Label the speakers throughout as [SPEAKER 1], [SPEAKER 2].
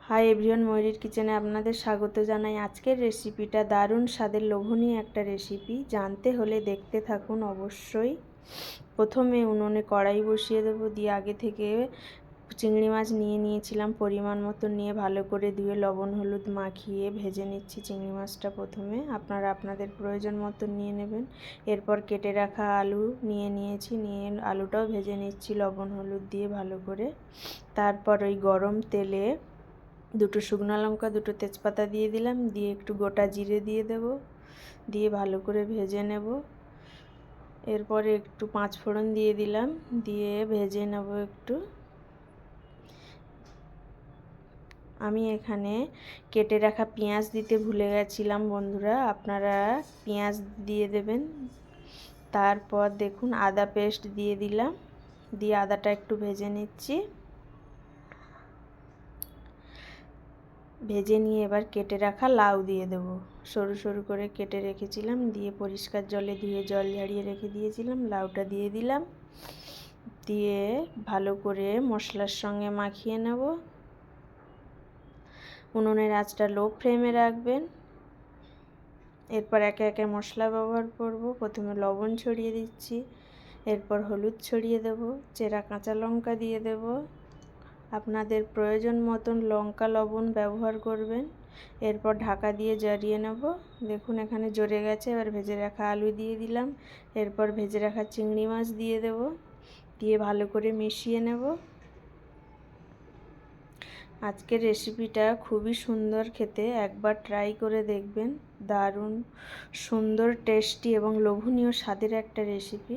[SPEAKER 1] Hi everyone, ময়ূরীর কিচেনে আপনাদের স্বাগত জানাই। আজকের রেসিপিটা দারুণ স্বাদের লোভনীয় একটা রেসিপি। জানতে হলে দেখতে থাকুন অবশ্যই। প্রথমে উনুনে কড়াই বসিয়ে দেবো, দিয়ে আগে থেকে চিংড়ি মাছ নিয়েছিলাম পরিমাণ মতো, নিয়ে ভালো করে ধুয়ে লবণ হলুদ মাখিয়ে ভেজে নিচ্ছি চিংড়ি মাছটা। প্রথমে আপনারা আপনাদের প্রয়োজন মতো নিয়ে নেবেন। এরপর কেটে রাখা আলু নিয়েছি, আলুটাও ভেজে নিচ্ছি লবণ হলুদ দিয়ে ভালো করে। তারপর ওই গরম তেলে দুটো শুকনো লঙ্কা, দুটো তেজপাতা দিয়ে দিলাম, দিয়ে একটু গোটা জিরে দিয়ে দেব, দিয়ে ভালো করে ভেজে নেব। এরপরে একটু পাঁচ ফোড়ন দিয়ে দিলাম, দিয়ে ভেজে নেব একটু। আমি এখানে কেটে রাখা পেঁয়াজ দিতে ভুলে গেছিলাম বন্ধুরা, আপনারা পেঁয়াজ দিয়ে দেবেন। তারপর দেখুন আদা পেস্ট দিয়ে দিলাম, দিয়ে আদাটা একটু ভেজে নিচ্ছি। ভেজে নিয়ে এবার কেটে রাখা লাউ দিয়ে দেবো, সরু সরু করে কেটে রেখেছিলাম, দিয়ে পরিষ্কার জলে ধুয়ে জল ঝাড়িয়ে রেখে দিয়েছিলাম। লাউটা দিয়ে দিলাম, দিয়ে ভালো করে মশলার সঙ্গে মাখিয়ে নেব। উনুনের আঁচটা লো ফ্লেমে রাখবেন। এরপর একে একে মশলা ব্যবহার করব। প্রথমে লবণ ছড়িয়ে দিচ্ছি, এরপর হলুদ ছড়িয়ে দেব, চেরা কাঁচা লঙ্কা দিয়ে দেব। আপনাদের প্রয়োজন মতন লঙ্কা লবণ ব্যবহার করবেন। এরপর ঢাকা দিয়ে জ্বালিয়ে নেব। দেখুন এখানে জ্বরে গেছে। এবার ভেজে রাখা আলু দিয়ে দিলাম, এরপর ভেজে রাখা চিংড়ি মাছ দিয়ে দেব, দিয়ে ভালো করে মিশিয়ে নেব। আজকের রেসিপিটা খুবই সুন্দর খেতে, একবার ট্রাই করে দেখবেন। দারুণ সুন্দর, টেস্টি এবং লোভনীয় স্বাদের একটা রেসিপি।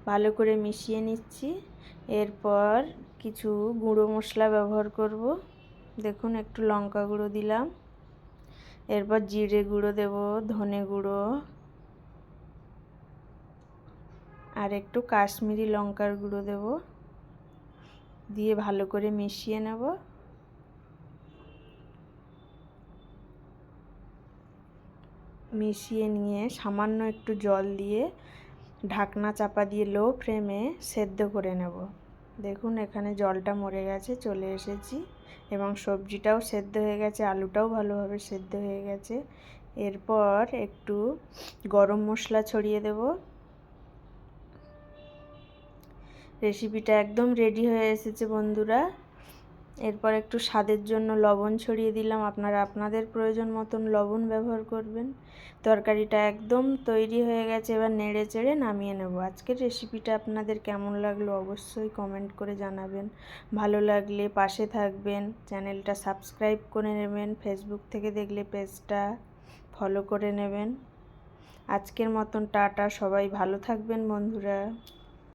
[SPEAKER 1] ভালো করে মিশিয়ে নিচ্ছি। এরপর কিছু গুঁড়ো মশলা ব্যবহার করব। দেখুন একটু লঙ্কা গুঁড়ো দিলাম, এরপর জিরে গুঁড়ো দেব, ধনে গুঁড়ো আর একটু কাশ্মীরি লঙ্কার গুঁড়ো দেব, দিয়ে ভালো করে মিশিয়ে নেব। মিশিয়ে নিয়ে সামান্য একটু জল দিয়ে ঢাকনা চাপা দিয়ে লো ফ্লেমে সেদ্ধ করে নেব। দেখুন এখানে জলটা মরে গেছে, চলে এসেছি, এবং সবজিটাও সেদ্ধ হয়ে গেছে, আলুটাও ভালোভাবে সেদ্ধ হয়ে গেছে। এরপর একটু গরম মশলা ছড়িয়ে দেব। রেসিপিটা একদম রেডি হয়ে এসেছে বন্ধুরা। এরপর একটু স্বাদের জন্য লবণ ছড়িয়ে দিলাম, আপনারা আপনাদের প্রয়োজন মতন লবণ ব্যবহার করবেন। তরকারিটা একদম তৈরি হয়ে গেছে, এবার নেড়ে চেড়ে নামিয়ে নেব। আজকের রেসিপিটা আপনাদের কেমন লাগলো অবশ্যই কমেন্ট করে জানাবেন। ভালো লাগলে পাশে থাকবেন, চ্যানেলটা সাবস্ক্রাইব করে নেবেন, ফেসবুক থেকে দেখলে পেজটা ফলো করে নেবেন। আজকের মতন টাটা, সবাই ভালো থাকবেন বন্ধুরা।